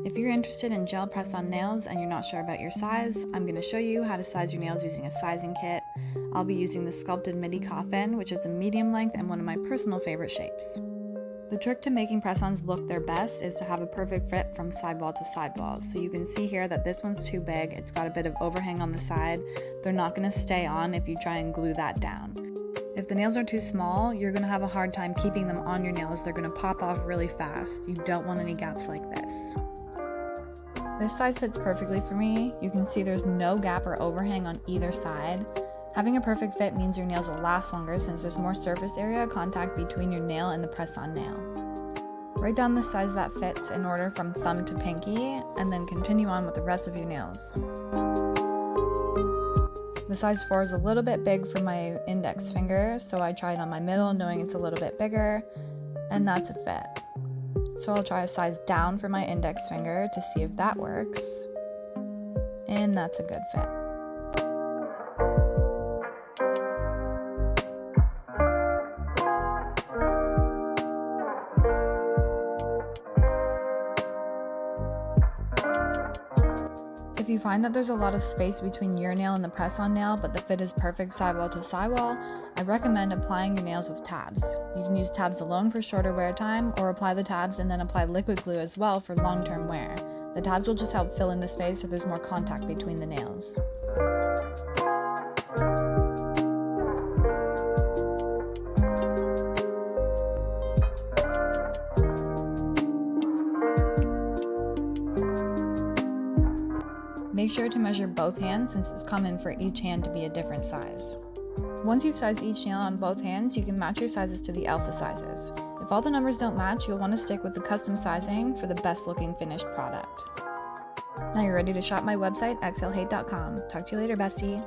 If you're interested in gel press-on nails and you're not sure about your size, I'm going to show you how to size your nails using a sizing kit. I'll be using the Sculpted Midi Coffin, which is a medium length and one of my personal favorite shapes. The trick to making press-ons look their best is to have a perfect fit from sidewall to sidewall. So you can see here that this one's too big, it's got a bit of overhang on the side. They're not going to stay on if you try and glue that down. If the nails are too small, you're going to have a hard time keeping them on your nails. They're going to pop off really fast. You don't want any gaps like this. This size fits perfectly for me. You can see there's no gap or overhang on either side. Having a perfect fit means your nails will last longer since there's more surface area contact between your nail and the press-on nail. Write down the size that fits in order from thumb to pinky, and then continue on with the rest of your nails. The size 4 is a little bit big for my index finger, so I tried on my middle knowing it's a little bit bigger, and that's a fit. So I'll try a size down for my index finger to see if that works, and that's a good fit. If you find that there's a lot of space between your nail and the press-on nail, but the fit is perfect sidewall to sidewall, I recommend applying your nails with tabs. You can use tabs alone for shorter wear time, or apply the tabs and then apply liquid glue as well for long-term wear. The tabs will just help fill in the space so there's more contact between the nails. Make sure to measure both hands since it's common for each hand to be a different size. Once you've sized each nail on both hands, you can match your sizes to the alpha sizes. If all the numbers don't match, you'll want to stick with the custom sizing for the best looking finished product. Now you're ready to shop my website, exhalehate.com. Talk to you later, bestie.